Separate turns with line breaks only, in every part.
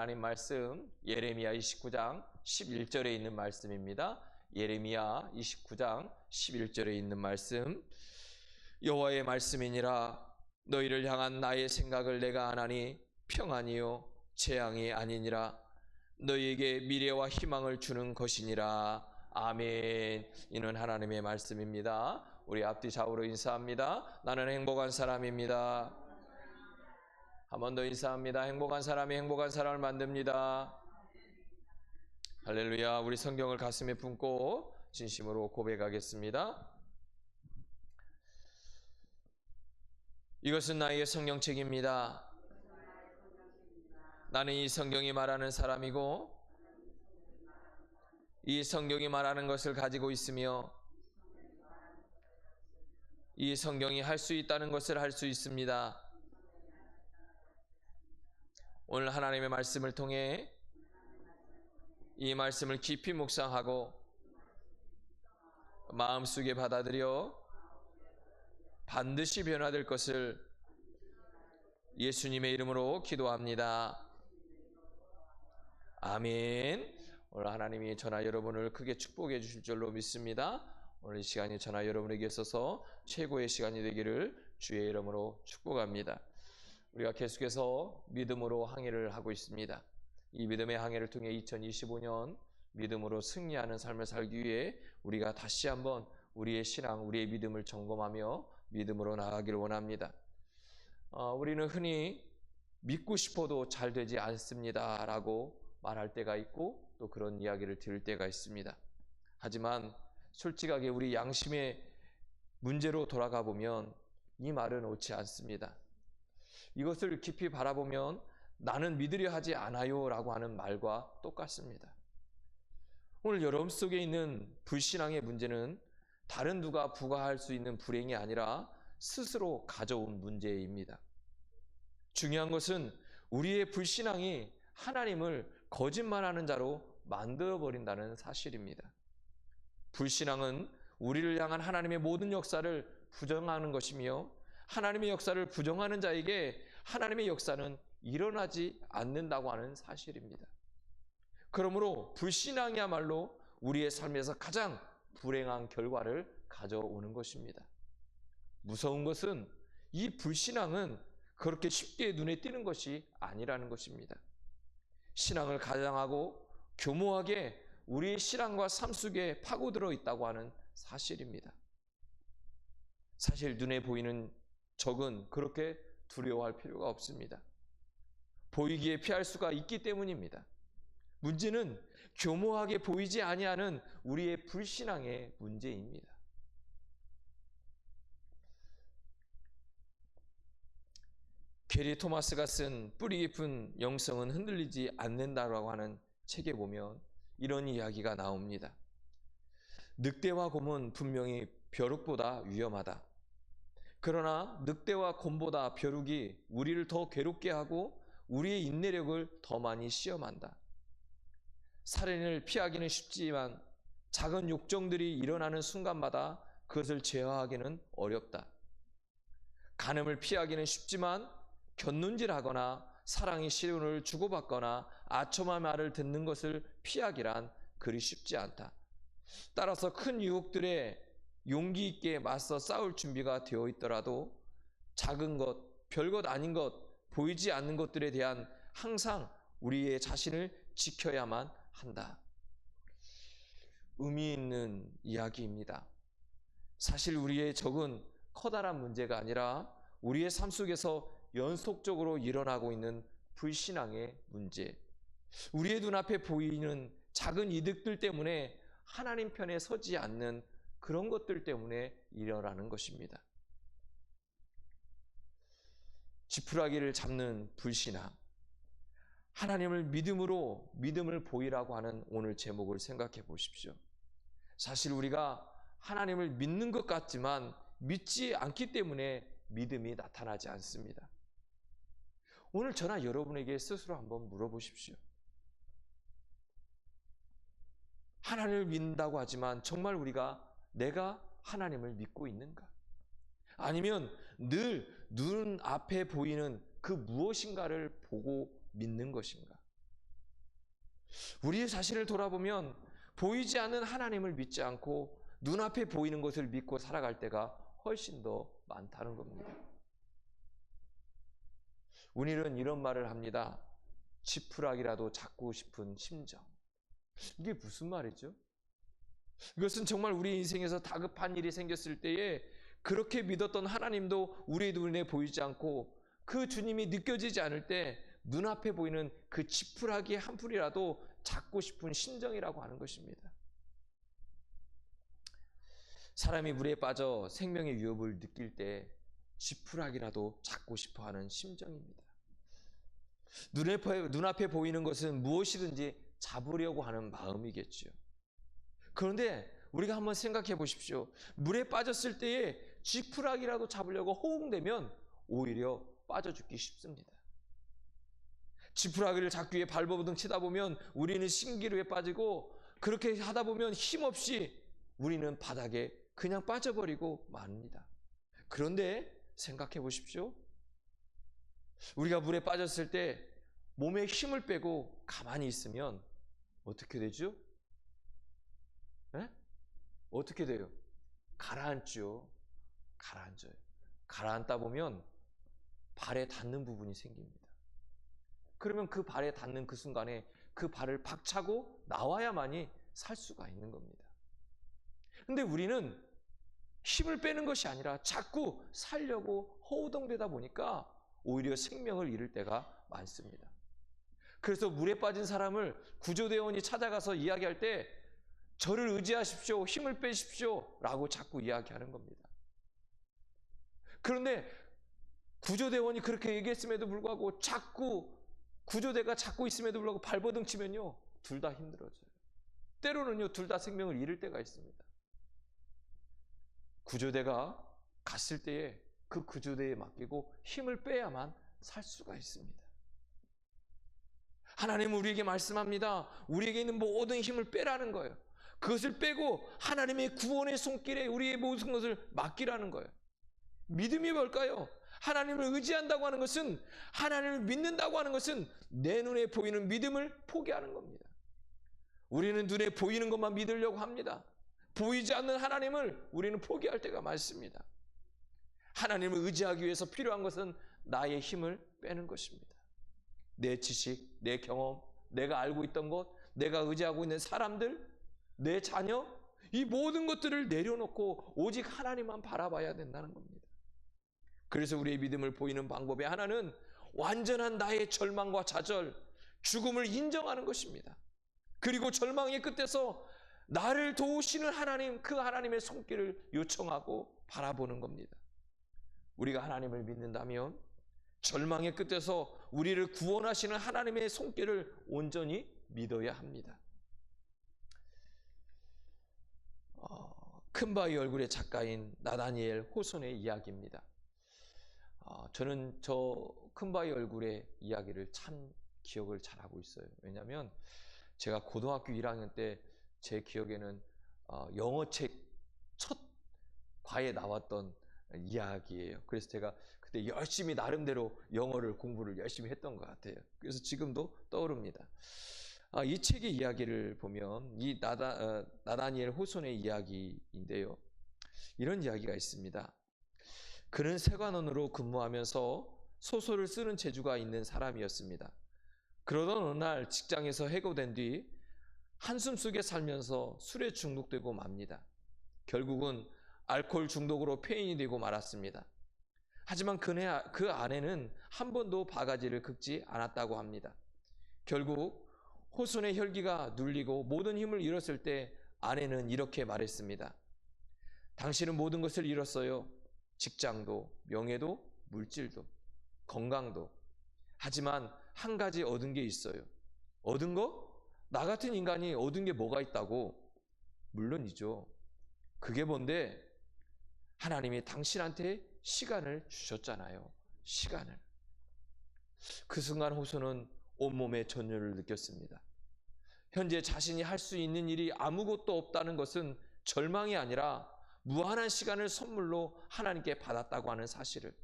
하나님 말씀 예레미야 29장 11절에 있는 말씀입니다. 예레미야 29장 11절에 있는 말씀. 여호와의 말씀이니라. 너희를 향한 나의 생각을 내가 아나니 평안이요 재앙이 아니니라. 너희에게 미래와 희망을 주는 것이니라. 아멘. 이는 하나님의 말씀입니다. 우리 앞뒤 좌우로 인사합니다. 나는 행복한 사람입니다. 한 번 더 인사합니다. 행복한 사람이 행복한 사람을 만듭니다. 할렐루야. 우리 성경을 가슴에 품고 진심으로 고백하겠습니다. 이것은 나의 성경책입니다. 나는 이 성경이 말하는 사람이고 이 성경이 말하는 것을 가지고 있으며 이 성경이 할 수 있다는 것을 할 수 있습니다. 오늘 하나님의 말씀을 통해 이 말씀을 깊이 묵상하고 마음속에 받아들여 반드시 변화될 것을 예수님의 이름으로 기도합니다. 아멘. 오늘 하나님이 저나 여러분을 크게 축복해 주실 줄로 믿습니다. 오늘 이 시간이 저나 여러분에게 있어서 최고의 시간이 되기를 주의 이름으로 축복합니다. 우리가 계속해서 믿음으로 항해를 하고 있습니다. 이 믿음의 항해를 통해 2025년 믿음으로 승리하는 삶을 살기 위해 우리가 다시 한번 우리의 신앙, 우리의 믿음을 점검하며 믿음으로 나아가길 원합니다. 우리는 흔히 믿고 싶어도 잘 되지 않습니다 라고 말할 때가 있고 또 그런 이야기를 들을 때가 있습니다. 하지만 솔직하게 우리 양심의 문제로 돌아가 보면 이 말은 옳지 않습니다. 이것을 깊이 바라보면 나는 믿으려 하지 않아요 라고 하는 말과 똑같습니다. 오늘 여러분 속에 있는 불신앙의 문제는 다른 누가 부과할 수 있는 불행이 아니라 스스로 가져온 문제입니다. 중요한 것은 우리의 불신앙이 하나님을 거짓말하는 자로 만들어버린다는 사실입니다. 불신앙은 우리를 향한 하나님의 모든 역사를 부정하는 것이며 하나님의 역사를 부정하는 자에게 하나님의 역사는 일어나지 않는다고 하는 사실입니다. 그러므로 불신앙이야말로 우리의 삶에서 가장 불행한 결과를 가져오는 것입니다. 무서운 것은 이 불신앙은 그렇게 쉽게 눈에 띄는 것이 아니라는 것입니다. 신앙을 가장하고 교모하게 우리의 신앙과 삶 속에 파고들어 있다고 하는 사실입니다. 사실 눈에 보이는 적은 그렇게 두려워할 필요가 없습니다. 보이기에 피할 수가 있기 때문입니다. 문제는 교모하게 보이지 아니하는 우리의 불신앙의 문제입니다. 게리 토마스가 쓴 뿌리 깊은 영성은 흔들리지 않는다라고 하는 책에 보면 이런 이야기가 나옵니다. 늑대와 곰은 분명히 벼룩보다 위험하다. 그러나 늑대와 곰보다 벼룩이 우리를 더 괴롭게 하고 우리의 인내력을 더 많이 시험한다. 살인을 피하기는 쉽지만 작은 욕정들이 일어나는 순간마다 그것을 제어하기는 어렵다. 간음을 피하기는 쉽지만 곁눈질하거나 사랑의 시련을 주고받거나 아첨한 말을 듣는 것을 피하기란 그리 쉽지 않다. 따라서 큰 유혹들에 용기 있게 맞서 싸울 준비가 되어 있더라도 작은 것, 별것 아닌 것, 보이지 않는 것들에 대한 항상 우리의 자신을 지켜야만 한다. 의미 있는 이야기입니다. 사실 우리의 적은 커다란 문제가 아니라 우리의 삶 속에서 연속적으로 일어나고 있는 불신앙의 문제, 우리의 눈앞에 보이는 작은 이득들 때문에 하나님 편에 서지 않는 그런 것들 때문에 일어나는 것입니다. 지푸라기를 잡는 불신앙, 하나님을 믿음으로 믿음을 보이라고 하는 오늘 제목을 생각해 보십시오. 사실 우리가 하나님을 믿는 것 같지만 믿지 않기 때문에 믿음이 나타나지 않습니다. 오늘 저나 여러분에게 스스로 한번 물어보십시오. 하나님을 믿는다고 하지만 정말 내가 하나님을 믿고 있는가? 아니면 늘 눈 앞에 보이는 그 무엇인가를 보고 믿는 것인가? 우리의 자신을 돌아보면 보이지 않는 하나님을 믿지 않고 눈앞에 보이는 것을 믿고 살아갈 때가 훨씬 더 많다는 겁니다. 우리는 이런 말을 합니다. 지푸라기라도 잡고 싶은 심정. 이게 무슨 말이죠? 이것은 정말 우리 인생에서 다급한 일이 생겼을 때에 그렇게 믿었던 하나님도 우리의 눈에 보이지 않고 그 주님이 느껴지지 않을 때 눈앞에 보이는 그 지푸라기 한 풀이라도 잡고 싶은 심정이라고 하는 것입니다. 사람이 물에 빠져 생명의 위협을 느낄 때 지푸라기라도 잡고 싶어 하는 심정입니다. 눈앞에 보이는 것은 무엇이든지 잡으려고 하는 마음이겠죠. 그런데 우리가 한번 생각해 보십시오. 물에 빠졌을 때에 지푸라기라도 잡으려고 호응되면 오히려 빠져 죽기 쉽습니다. 지푸라기를 잡기 위해 발버둥 치다 보면 우리는 신기루에 빠지고, 그렇게 하다 보면 힘없이 우리는 바닥에 그냥 빠져버리고 맙니다. 그런데 생각해 보십시오. 우리가 물에 빠졌을 때 몸에 힘을 빼고 가만히 있으면 어떻게 되죠? 네? 어떻게 돼요? 가라앉죠. 가라앉아요. 가라앉다 보면 발에 닿는 부분이 생깁니다. 그러면 그 발에 닿는 그 순간에 그 발을 박차고 나와야만이 살 수가 있는 겁니다. 근데 우리는 힘을 빼는 것이 아니라 자꾸 살려고 허우덩대다 보니까 오히려 생명을 잃을 때가 많습니다. 그래서 물에 빠진 사람을 구조대원이 찾아가서 이야기할 때 저를 의지하십시오, 힘을 빼십시오 라고 자꾸 이야기하는 겁니다. 그런데 구조대원이 그렇게 얘기했음에도 불구하고 구조대가 잡고 있음에도 불구하고 발버둥 치면요, 둘 다 힘들어져요. 때로는요, 둘 다 생명을 잃을 때가 있습니다. 구조대가 갔을 때에 그 구조대에 맡기고 힘을 빼야만 살 수가 있습니다. 하나님은 우리에게 말씀합니다. 우리에게 있는 모든 힘을 빼라는 거예요. 그것을 빼고 하나님의 구원의 손길에 우리의 모든 것을 맡기라는 거예요. 믿음이 뭘까요? 하나님을 의지한다고 하는 것은, 하나님을 믿는다고 하는 것은 내 눈에 보이는 믿음을 포기하는 겁니다. 우리는 눈에 보이는 것만 믿으려고 합니다. 보이지 않는 하나님을 우리는 포기할 때가 많습니다. 하나님을 의지하기 위해서 필요한 것은 나의 힘을 빼는 것입니다. 내 지식, 내 경험, 내가 알고 있던 것, 내가 의지하고 있는 사람들, 내 자녀, 이 모든 것들을 내려놓고 오직 하나님만 바라봐야 된다는 겁니다. 그래서 우리의 믿음을 보이는 방법의 하나는 완전한 나의 절망과 좌절, 죽음을 인정하는 것입니다. 그리고 절망의 끝에서 나를 도우시는 하나님, 그 하나님의 손길을 요청하고 바라보는 겁니다. 우리가 하나님을 믿는다면 절망의 끝에서 우리를 구원하시는 하나님의 손길을 온전히 믿어야 합니다. 큰바위 얼굴의 작가인 나다니엘 호손의 이야기입니다. 저는 저 큰바위 얼굴의 이야기를 참 기억을 잘하고 있어요. 왜냐하면 제가 고등학교 1학년 때 제 기억에는 영어책 첫 과에 나왔던 이야기예요. 그래서 제가 그때 열심히 나름대로 영어를 공부를 열심히 했던 것 같아요. 그래서 지금도 떠오릅니다. 이 책의 이야기를 보면 이 나다니엘 호손의 이야기인데요. 이런 이야기가 있습니다. 그는 세관원으로 근무하면서 소설을 쓰는 재주가 있는 사람이었습니다. 그러던 어느 날 직장에서 해고된 뒤 한숨 속에 살면서 술에 중독되고 맙니다. 결국은 알코올 중독으로 폐인이 되고 말았습니다. 하지만 그 아내는 한 번도 바가지를 긁지 않았다고 합니다. 결국 호손의 혈기가 눌리고 모든 힘을 잃었을 때 아내는 이렇게 말했습니다. 당신은 모든 것을 잃었어요. 직장도, 명예도, 물질도, 건강도. 하지만 한 가지 얻은 게 있어요. 얻은 거? 나 같은 인간이 얻은 게 뭐가 있다고? 물론이죠. 그게 뭔데? 하나님이 당신한테 시간을 주셨잖아요. 시간을. 그 순간 호소는 온몸에 전율을 느꼈습니다. 현재 자신이 할 수 있는 일이 아무것도 없다는 것은 절망이 아니라 무한한 시간을 선물로 하나님께 받았다고 하는 사실을.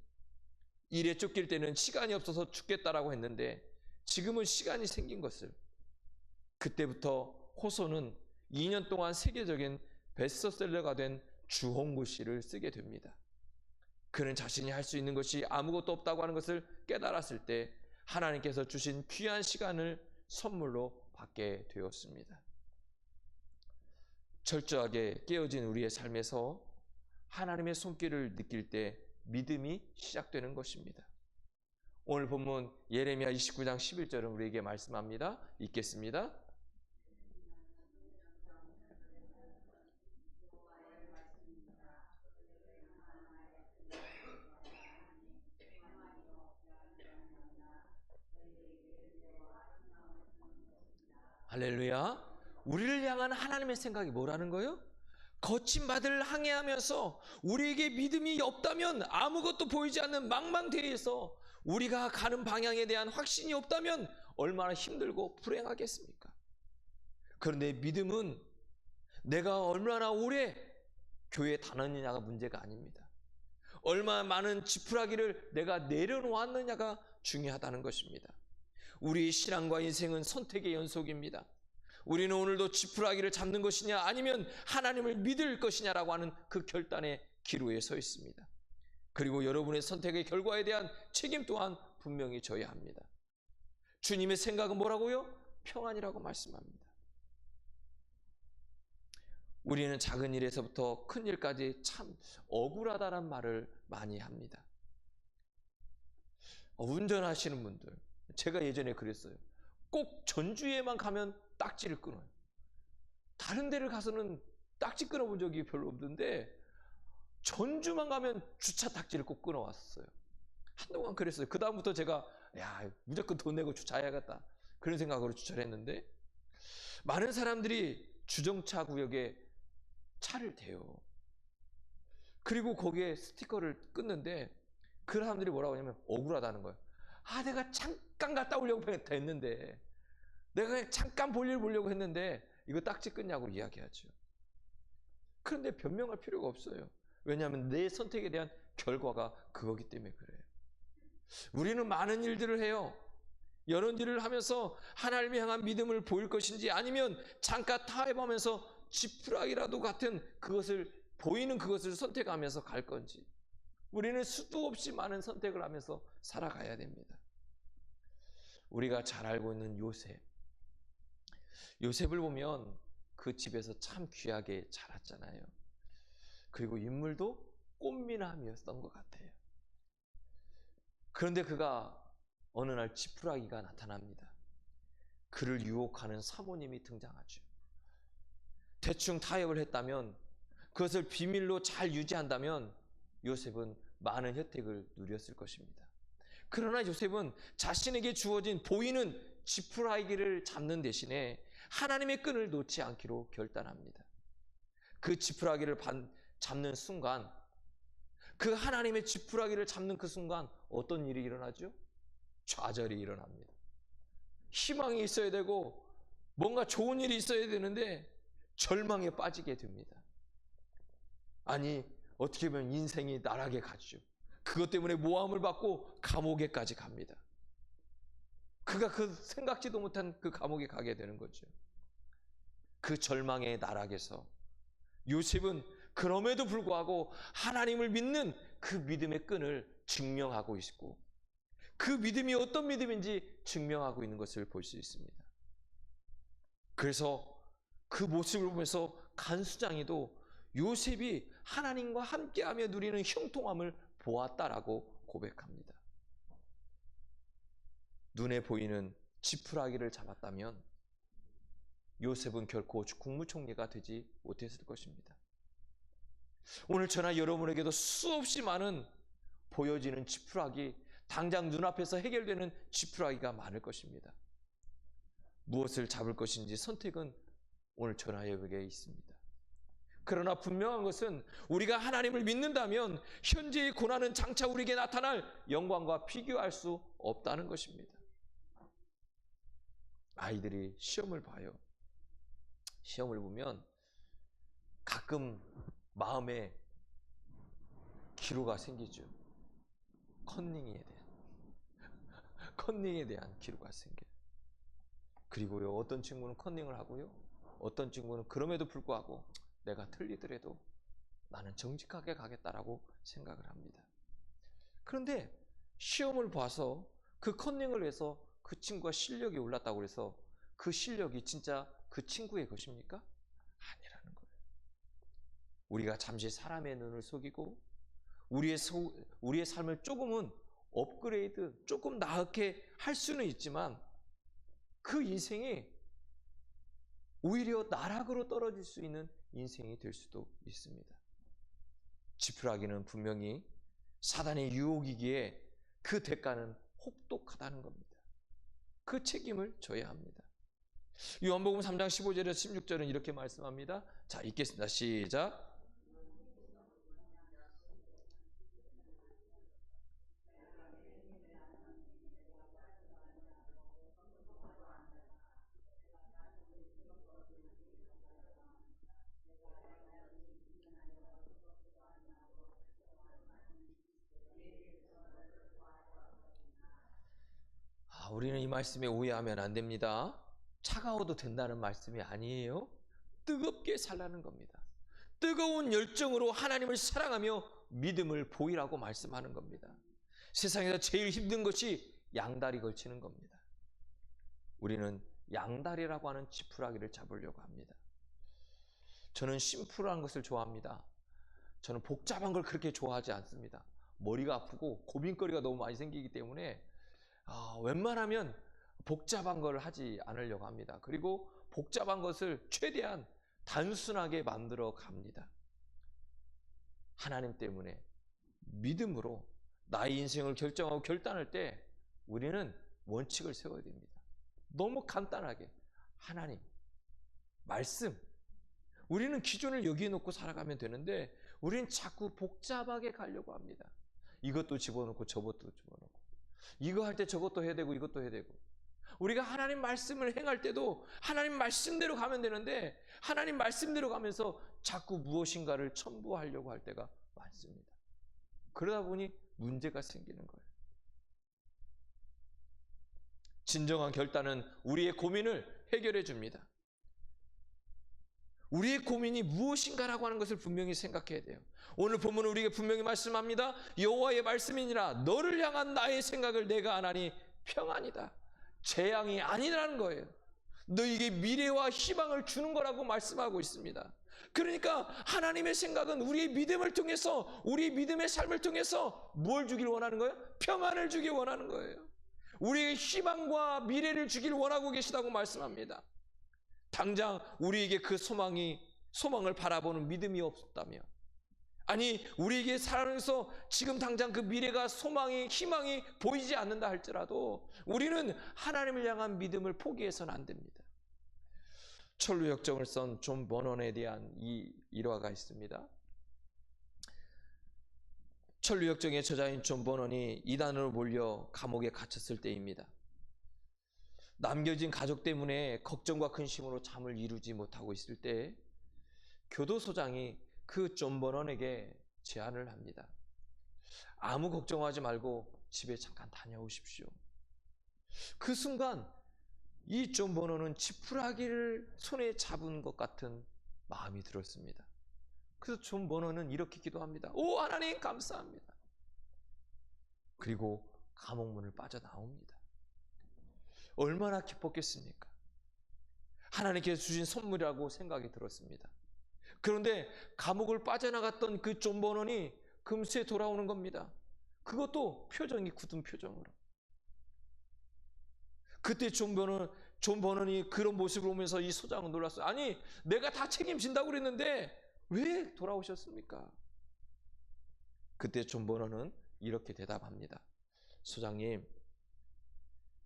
일에 쫓길 때는 시간이 없어서 죽겠다라고 했는데 지금은 시간이 생긴 것을, 그때부터 호소는 2년 동안 세계적인 베스트셀러가 된 주홍구 시를 쓰게 됩니다. 그는 자신이 할 수 있는 것이 아무것도 없다고 하는 것을 깨달았을 때 하나님께서 주신 귀한 시간을 선물로 받게 되었습니다. 철저하게 깨어진 우리의 삶에서 하나님의 손길을 느낄 때 믿음이 시작되는 것입니다. 오늘 본문 예레미야 29장 11절은 우리에게 말씀합니다. 읽겠습니다. 할렐루야. 우리를 향한 하나님의 생각이 뭐라는 거예요? 거친 바다를 항해하면서 우리에게 믿음이 없다면, 아무것도 보이지 않는 망망대해에서 우리가 가는 방향에 대한 확신이 없다면 얼마나 힘들고 불행하겠습니까? 그런데 믿음은 내가 얼마나 오래 교회에 다녔느냐가 문제가 아닙니다. 얼마나 많은 지푸라기를 내가 내려놓았느냐가 중요하다는 것입니다. 우리의 신앙과 인생은 선택의 연속입니다. 우리는 오늘도 지푸라기를 잡는 것이냐 아니면 하나님을 믿을 것이냐라고 하는 그 결단의 기로에 서 있습니다. 그리고 여러분의 선택의 결과에 대한 책임 또한 분명히 져야 합니다. 주님의 생각은 뭐라고요? 평안이라고 말씀합니다. 우리는 작은 일에서부터 큰 일까지 참 억울하다는 말을 많이 합니다. 운전하시는 분들, 제가 예전에 그랬어요. 꼭 전주에만 가면 딱지를 끊어요. 다른 데를 가서는 딱지 끊어본 적이 별로 없는데 전주만 가면 주차 딱지를 꼭 끊어왔어요. 한동안 그랬어요. 그 다음부터 제가 무조건 돈 내고 주차해야겠다, 그런 생각으로 주차를 했는데, 많은 사람들이 주정차 구역에 차를 대요. 그리고 거기에 스티커를 끊는데 그 사람들이 뭐라고 하냐면 억울하다는 거예요. 내가 잠깐 갔다 오려고 했는데, 내가 그냥 잠깐 볼일 보려고 했는데 이거 딱지 끊냐고 이야기하죠. 그런데 변명할 필요가 없어요. 왜냐하면 내 선택에 대한 결과가 그거기 때문에 그래요. 우리는 많은 일들을 해요. 이런 일을 하면서 하나님을 향한 믿음을 보일 것인지, 아니면 잠깐 타협하면서 지푸라기라도 같은 그것을, 보이는 그것을 선택하면서 갈 건지, 우리는 수도 없이 많은 선택을 하면서 살아가야 됩니다. 우리가 잘 알고 있는 요셉을 보면 그 집에서 참 귀하게 자랐잖아요. 그리고 인물도 꽃미남이었던 것 같아요. 그런데 그가 어느 날 지푸라기가 나타납니다. 그를 유혹하는 사모님이 등장하죠. 대충 타협을 했다면, 그것을 비밀로 잘 유지한다면 요셉은 많은 혜택을 누렸을 것입니다. 그러나 요셉은 자신에게 주어진 보이는 지푸라기를 잡는 대신에 하나님의 끈을 놓지 않기로 결단합니다. 그 지푸라기를 잡는 순간, 그 하나님의 지푸라기를 잡는 그 순간 어떤 일이 일어나죠? 좌절이 일어납니다. 희망이 있어야 되고 뭔가 좋은 일이 있어야 되는데 절망에 빠지게 됩니다. 아니, 어떻게 보면 인생이 나락에 가죠. 그것 때문에 모함을 받고 감옥에까지 갑니다. 그가 그 생각지도 못한 그 감옥에 가게 되는 거죠. 그 절망의 나락에서 요셉은 그럼에도 불구하고 하나님을 믿는 그 믿음의 끈을 증명하고 있고, 그 믿음이 어떤 믿음인지 증명하고 있는 것을 볼 수 있습니다. 그래서 그 모습을 보면서 간수장이도 요셉이 하나님과 함께하며 누리는 형통함을 보았다라고 고백합니다. 눈에 보이는 지푸라기를 잡았다면 요셉은 결코 국무총리가 되지 못했을 것입니다. 오늘 저나 여러분에게도 수없이 많은 보여지는 지푸라기, 당장 눈앞에서 해결되는 지푸라기가 많을 것입니다. 무엇을 잡을 것인지 선택은 오늘 저나 여러분에게 있습니다. 그러나 분명한 것은 우리가 하나님을 믿는다면 현재의 고난은 장차 우리에게 나타날 영광과 비교할 수 없다는 것입니다. 아이들이 시험을 봐요. 시험을 보면 가끔 마음에 기로가 생기죠. 컨닝에 대한 기로가 생겨요. 그리고요, 어떤 친구는 컨닝을 하고요, 어떤 친구는 그럼에도 불구하고 내가 틀리더라도 나는 정직하게 가겠다라고 생각을 합니다. 그런데 시험을 봐서 그 컨닝을 해서 그 친구가 실력이 올랐다고 해서 그 실력이 진짜 그 친구의 것입니까? 아니라는 거예요. 우리가 잠시 사람의 눈을 속이고 우리의 삶을 조금은 업그레이드, 조금 나게 할 수는 있지만 그 인생이 오히려 나락으로 떨어질 수 있는 인생이 될 수도 있습니다. 지푸라기는 분명히 사단의 유혹이기에 그 대가는 혹독하다는 겁니다. 그 책임을 져야 합니다. 요한복음 3장 15절에서 16절은 이렇게 말씀합니다. 자, 읽겠습니다. 시작. 우리는 이 말씀에 오해하면 안 됩니다. 차가워도 된다는 말씀이 아니에요. 뜨겁게 살라는 겁니다. 뜨거운 열정으로 하나님을 사랑하며 믿음을 보이라고 말씀하는 겁니다. 세상에서 제일 힘든 것이 양다리 걸치는 겁니다. 우리는 양다리라고 하는 지푸라기를 잡으려고 합니다. 저는 심플한 것을 좋아합니다. 저는 복잡한 걸 그렇게 좋아하지 않습니다. 머리가 아프고 고민거리가 너무 많이 생기기 때문에 웬만하면 복잡한 걸 하지 않으려고 합니다. 그리고 복잡한 것을 최대한 단순하게 만들어 갑니다. 하나님 때문에 믿음으로 나의 인생을 결정하고 결단할 때 우리는 원칙을 세워야 됩니다. 너무 간단하게 하나님, 말씀, 우리는 기준을 여기에 놓고 살아가면 되는데 우리는 자꾸 복잡하게 가려고 합니다. 이것도 집어넣고 저것도 집어넣고 이거 할 때 저것도 해야 되고 이것도 해야 되고 우리가 하나님 말씀을 행할 때도 하나님 말씀대로 가면 되는데 하나님 말씀대로 가면서 자꾸 무엇인가를 첨부하려고 할 때가 많습니다. 그러다 보니 문제가 생기는 거예요. 진정한 결단은 우리의 고민을 해결해 줍니다. 우리의 고민이 무엇인가라고 하는 것을 분명히 생각해야 돼요. 오늘 본문은 우리에게 분명히 말씀합니다. 여호와의 말씀이니라 너를 향한 나의 생각을 내가 아나니 평안이다. 재앙이 아니라는 거예요. 너에게 미래와 희망을 주는 거라고 말씀하고 있습니다. 그러니까 하나님의 생각은 우리의 믿음을 통해서 우리의 믿음의 삶을 통해서 뭘 주길 원하는 거예요? 평안을 주길 원하는 거예요. 우리의 희망과 미래를 주길 원하고 계시다고 말씀합니다. 당장 우리에게 그 소망을 바라보는 믿음이 없었다면, 아니 우리에게 살아가면서 지금 당장 그 미래가 소망이 희망이 보이지 않는다 할지라도 우리는 하나님을 향한 믿음을 포기해서는 안 됩니다. 천루역정을 쓴 존 버넌에 대한 이 일화가 있습니다. 천루역정의 저자인 존 버넌이 이단으로 몰려 감옥에 갇혔을 때입니다. 남겨진 가족 때문에 걱정과 근심으로 잠을 이루지 못하고 있을 때 교도소장이 그 존 버넌에게 제안을 합니다. 아무 걱정하지 말고 집에 잠깐 다녀오십시오. 그 순간 이 존 버넌은 지푸라기를 손에 잡은 것 같은 마음이 들었습니다. 그래서 존 버넌은 이렇게 기도합니다. 오 하나님 감사합니다. 그리고 감옥문을 빠져나옵니다. 얼마나 기뻤겠습니까? 하나님께서 주신 선물이라고 생각이 들었습니다. 그런데 감옥을 빠져나갔던 그 존 버넌이 금세 돌아오는 겁니다. 그것도 표정이 굳은 표정으로. 그때 존 버넌이 그런 모습을 보면서 이 소장은 놀랐어요. 아니 내가 다 책임진다고 그랬는데 왜 돌아오셨습니까? 그때 존 버넌은 이렇게 대답합니다. 소장님,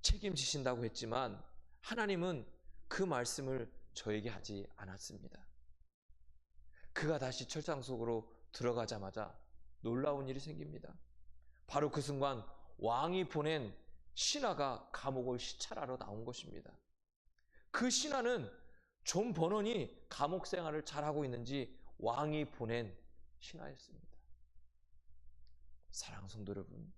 책임지신다고 했지만 하나님은 그 말씀을 저에게 하지 않았습니다. 그가 다시 철장 속으로 들어가자마자 놀라운 일이 생깁니다. 바로 그 순간 왕이 보낸 신하가 감옥을 시찰하러 나온 것입니다. 그 신하는 존 버넌이 감옥 생활을 잘하고 있는지 왕이 보낸 신하였습니다. 사랑하는 성도 여러분,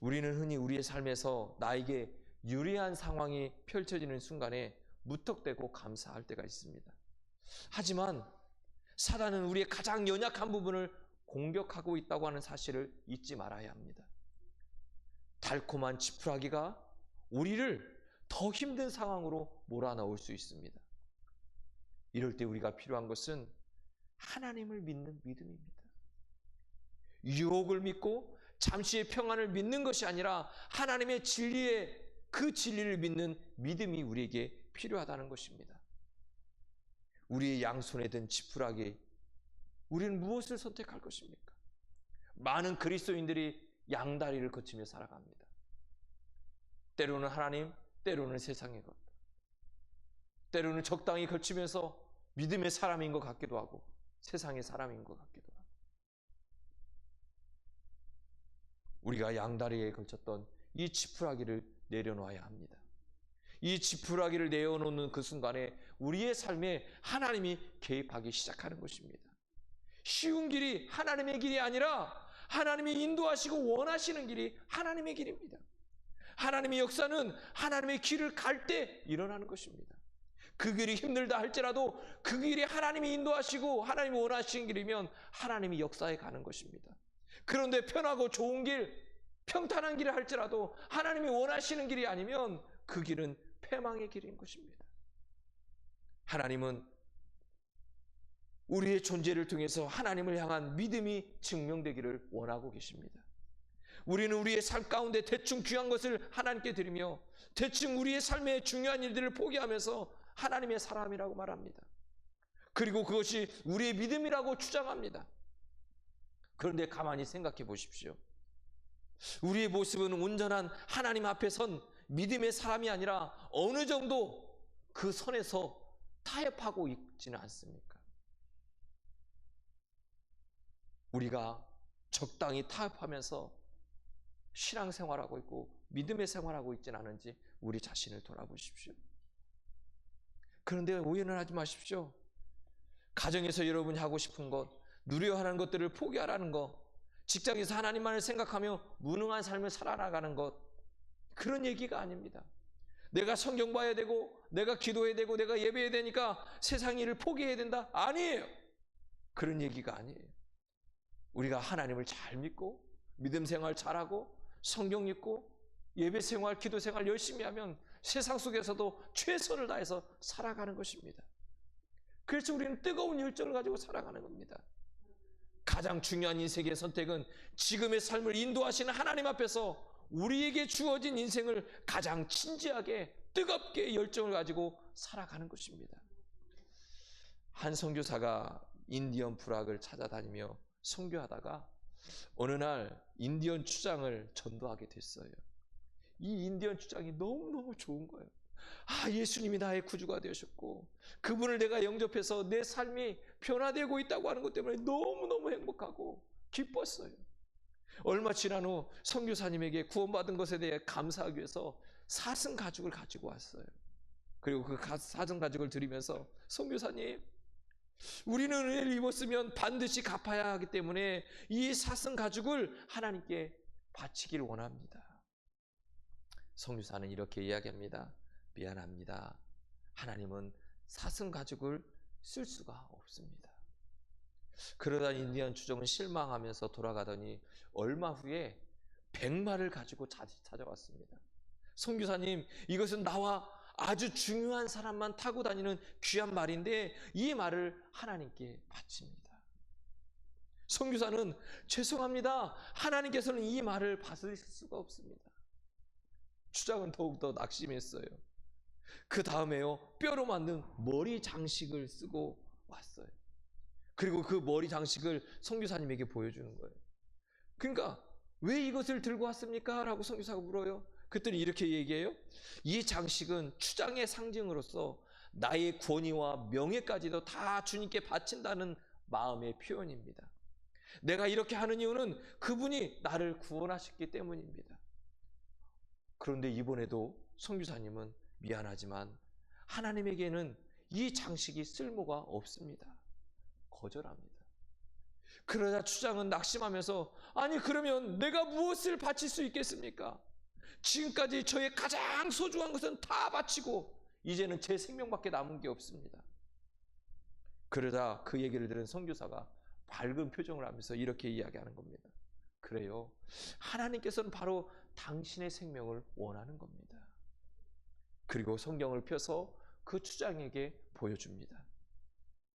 우리는 흔히 우리의 삶에서 나에게 유리한 상황이 펼쳐지는 순간에 무턱대고 감사할 때가 있습니다. 하지만 사단은 우리의 가장 연약한 부분을 공격하고 있다고 하는 사실을 잊지 말아야 합니다. 달콤한 지푸라기가 우리를 더 힘든 상황으로 몰아넣을 수 있습니다. 이럴 때 우리가 필요한 것은 하나님을 믿는 믿음입니다. 유혹을 믿고 잠시의 평안을 믿는 것이 아니라 하나님의 그 진리를 믿는 믿음이 우리에게 필요하다는 것입니다. 우리의 양손에 든 지푸라기, 우리는 무엇을 선택할 것입니까? 많은 그리스도인들이 양다리를 거치며 살아갑니다. 때로는 하나님, 때로는 세상의 것, 때로는 적당히 걸치면서 믿음의 사람인 것 같기도 하고 세상의 사람인 것 같기도 하고, 우리가 양다리에 걸쳤던 이 지푸라기를 내려놓아야 합니다. 이 지푸라기를 내어놓는 그 순간에 우리의 삶에 하나님이 개입하기 시작하는 것입니다. 쉬운 길이 하나님의 길이 아니라 하나님이 인도하시고 원하시는 길이 하나님의 길입니다. 하나님의 역사는 하나님의 길을 갈 때 일어나는 것입니다. 그 길이 힘들다 할지라도 그 길이 하나님이 인도하시고 하나님이 원하시는 길이면 하나님이 역사에 가는 것입니다. 그런데 편하고 좋은 길, 평탄한 길을 할지라도 하나님이 원하시는 길이 아니면 그 길은 패망의 길인 것입니다. 하나님은 우리의 존재를 통해서 하나님을 향한 믿음이 증명되기를 원하고 계십니다. 우리는 우리의 삶 가운데 대충 귀한 것을 하나님께 드리며 대충 우리의 삶의 중요한 일들을 포기하면서 하나님의 사람이라고 말합니다. 그리고 그것이 우리의 믿음이라고 주장합니다. 그런데 가만히 생각해 보십시오. 우리의 모습은 온전한 하나님 앞에 선 믿음의 사람이 아니라 어느 정도 그 선에서 타협하고 있지는 않습니까? 우리가 적당히 타협하면서 신앙생활하고 있고 믿음의 생활하고 있지는 않은지 우리 자신을 돌아보십시오. 그런데 오해는 하지 마십시오. 가정에서 여러분이 하고 싶은 것, 누려야 하는 것들을 포기하라는 것, 직장에서 하나님만을 생각하며 무능한 삶을 살아나가는 것, 그런 얘기가 아닙니다. 내가 성경 봐야 되고 내가 기도해야 되고 내가 예배해야 되니까 세상 일을 포기해야 된다? 아니에요. 그런 얘기가 아니에요. 우리가 하나님을 잘 믿고 믿음 생활 잘하고 성경 읽고 예배 생활, 기도 생활 열심히 하면 세상 속에서도 최선을 다해서 살아가는 것입니다. 그래서 우리는 뜨거운 열정을 가지고 살아가는 겁니다. 가장 중요한 인생의 선택은 지금의 삶을 인도하시는 하나님 앞에서 우리에게 주어진 인생을 가장 진지하게 뜨겁게 열정을 가지고 살아가는 것입니다. 한 선교사가 인디언 부락을 찾아다니며 선교하다가 어느 날 인디언 추장을 전도하게 됐어요. 이 인디언 추장이 너무너무 좋은 거예요. 예수님이 나의 구주가 되셨고 그분을 내가 영접해서 내 삶이 변화되고 있다고 하는 것 때문에 너무너무 행복하고 기뻤어요. 얼마 지난 후 선교사님에게 구원받은 것에 대해 감사하기 위해서 사슴 가죽을 가지고 왔어요. 그리고 그 사슴 가죽을 드리면서 선교사님, 우리는 은혜를 입었으면 반드시 갚아야 하기 때문에 이 사슴 가죽을 하나님께 바치기를 원합니다. 선교사는 이렇게 이야기합니다. 미안합니다. 하나님은 사슴 가죽을 쓸 수가 없습니다. 그러다 인디언 추종은 실망하면서 돌아가더니 얼마 후에 100마리를 가지고 찾아왔습니다. 선교사님, 이것은 나와 아주 중요한 사람만 타고 다니는 귀한 말인데 이 말을 하나님께 바칩니다. 선교사는 죄송합니다. 하나님께서는 이 말을 받으실 수가 없습니다. 추장은 더욱더 낙심했어요. 그 다음에요, 뼈로 만든 머리 장식을 쓰고 왔어요. 그리고 그 머리 장식을 선교사님에게 보여주는 거예요. 그러니까 왜 이것을 들고 왔습니까? 라고 선교사가 물어요. 그랬더니 이렇게 얘기해요. 이 장식은 추장의 상징으로서 나의 권위와 명예까지도 다 주님께 바친다는 마음의 표현입니다. 내가 이렇게 하는 이유는 그분이 나를 구원하셨기 때문입니다. 그런데 이번에도 선교사님은 미안하지만 하나님에게는 이 장식이 쓸모가 없습니다. 거절합니다. 그러자 추장은 낙심하면서 아니 그러면 내가 무엇을 바칠 수 있겠습니까? 지금까지 저의 가장 소중한 것은 다 바치고 이제는 제 생명밖에 남은 게 없습니다. 그러다 그 얘기를 들은 선교사가 밝은 표정을 하면서 이렇게 이야기하는 겁니다. 그래요. 하나님께서는 바로 당신의 생명을 원하는 겁니다. 그리고 성경을 펴서 그 추장에게 보여줍니다.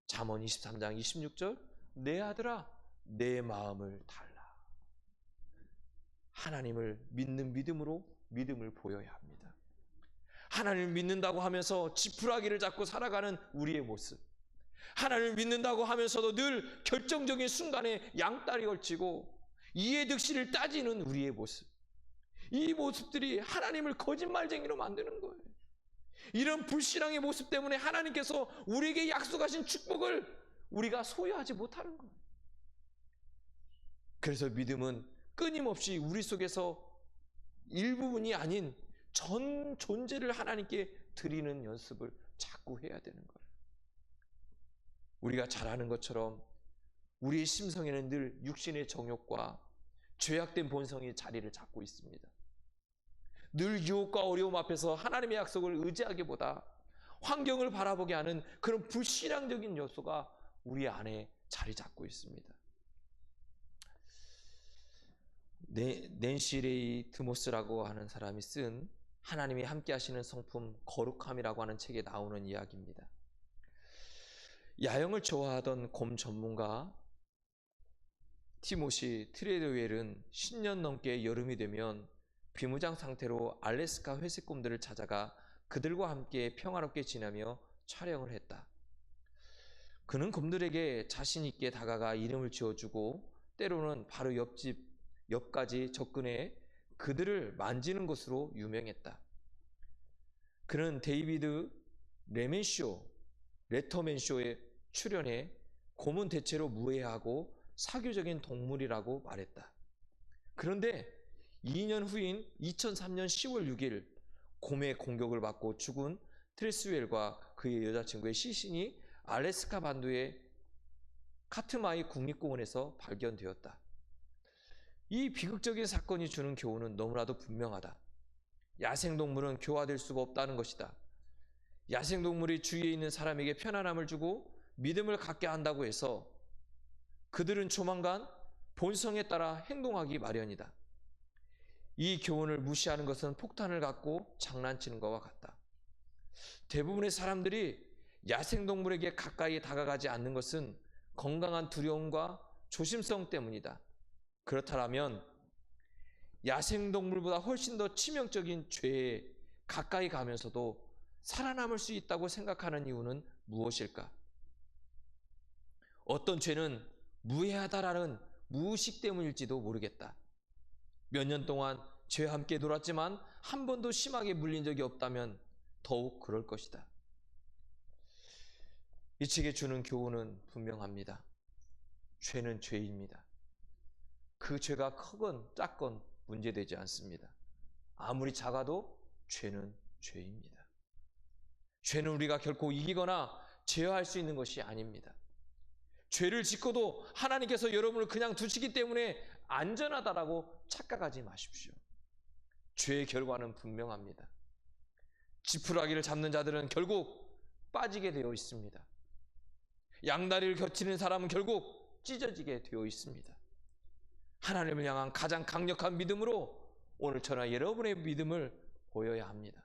잠언 23장 26절, 내 아들아 내 마음을 달라. 하나님을 믿는 믿음으로 믿음을 보여야 합니다. 하나님을 믿는다고 하면서 지푸라기를 잡고 살아가는 우리의 모습, 하나님을 믿는다고 하면서도 늘 결정적인 순간에 양다리 걸치고 이해득실을 따지는 우리의 모습, 이 모습들이 하나님을 거짓말쟁이로 만드는 거예요. 이런 불신앙의 모습 때문에 하나님께서 우리에게 약속하신 축복을 우리가 소유하지 못하는 거예요. 그래서 믿음은 끊임없이 우리 속에서 일부분이 아닌 전 존재를 하나님께 드리는 연습을 자꾸 해야 되는 거예요. 우리가 잘 아는 것처럼 우리의 심성에는 늘 육신의 정욕과 죄악된 본성이 자리를 잡고 있습니다. 늘 유혹과 어려움 앞에서 하나님의 약속을 의지하기보다 환경을 바라보게 하는 그런 불신앙적인 요소가 우리 안에 자리 잡고 있습니다. 낸시 레이 드모스라고 하는 사람이 쓴 하나님이 함께 하시는 성품 거룩함이라고 하는 책에 나오는 이야기입니다. 야영을 좋아하던 곰 전문가 티모시 트레드웰은 10년 넘게 여름이 되면 비무장 상태로 알래스카 회색곰들을 찾아가 그들과 함께 평화롭게 지내며 촬영을 했다. 그는 곰들에게 자신 있게 다가가 이름을 지어주고 때로는 바로 옆까지 접근해 그들을 만지는 것으로 유명했다. 그는 데이비드 레터맨쇼에 출연해 곰은 대체로 무해하고 사교적인 동물이라고 말했다. 그런데 2년 후인 2003년 10월 6일 곰의 공격을 받고 죽은 트레스웰과 그의 여자친구의 시신이 알래스카 반도의 카트마이 국립공원에서 발견되었다. 이 비극적인 사건이 주는 교훈은 너무나도 분명하다. 야생동물은 교화될 수가 없다는 것이다. 야생동물이 주위에 있는 사람에게 편안함을 주고 믿음을 갖게 한다고 해서 그들은 조만간 본성에 따라 행동하기 마련이다. 이 교훈을 무시하는 것은 폭탄을 갖고 장난치는 것과 같다. 대부분의 사람들이 야생동물에게 가까이 다가가지 않는 것은 건강한 두려움과 조심성 때문이다. 그렇다면 야생동물보다 훨씬 더 치명적인 죄에 가까이 가면서도 살아남을 수 있다고 생각하는 이유는 무엇일까? 어떤 죄는 무해하다라는 무의식 때문일지도 모르겠다. 몇 년 동안 죄와 함께 놀았지만 한 번도 심하게 물린 적이 없다면 더욱 그럴 것이다. 이 책에 주는 교훈은 분명합니다. 죄는 죄입니다. 그 죄가 크건 작건 문제되지 않습니다. 아무리 작아도 죄는 죄입니다. 죄는 우리가 결코 이기거나 제어할 수 있는 것이 아닙니다. 죄를 짓고도 하나님께서 여러분을 그냥 두시기 때문에 안전하다라고 착각하지 마십시오. 죄의 결과는 분명합니다. 지푸라기를 잡는 자들은 결국 빠지게 되어 있습니다. 양다리를 겹치는 사람은 결국 찢어지게 되어 있습니다. 하나님을 향한 가장 강력한 믿음으로 오늘 저나 여러분의 믿음을 보여야 합니다.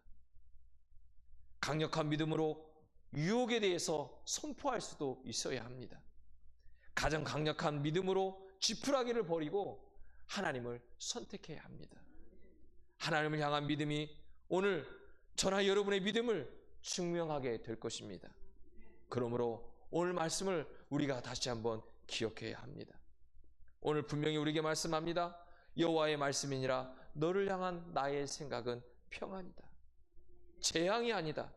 강력한 믿음으로 유혹에 대해서 선포할 수도 있어야 합니다. 가장 강력한 믿음으로 지푸라기를 버리고 하나님을 선택해야 합니다. 하나님을 향한 믿음이 오늘 저나 여러분의 믿음을 증명하게 될 것입니다. 그러므로 오늘 말씀을 우리가 다시 한번 기억해야 합니다. 오늘 분명히 우리에게 말씀합니다. 여호와의 말씀이니라 너를 향한 나의 생각은 평안이다. 재앙이 아니다.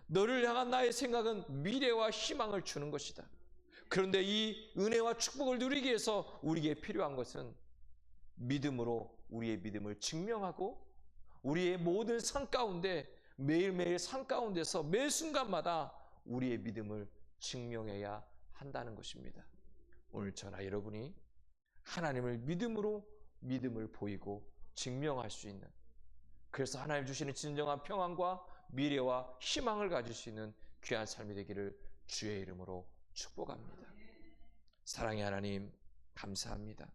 너를 향한 나의 생각은 미래와 희망을 주는 것이다. 그런데 이 은혜와 축복을 누리기 위해서 우리에게 필요한 것은 믿음으로 우리의 믿음을 증명하고 우리의 모든 삶 가운데 매일매일 삶 가운데서 매 순간마다 우리의 믿음을 증명해야 한다는 것입니다. 오늘 저나 여러분이 하나님을 믿음으로 믿음을 보이고 증명할 수 있는 그래서 하나님 주시는 진정한 평안과 미래와 희망을 가질 수 있는 귀한 삶이 되기를 주의 이름으로 축복합니다. 사랑의 하나님, 감사합니다.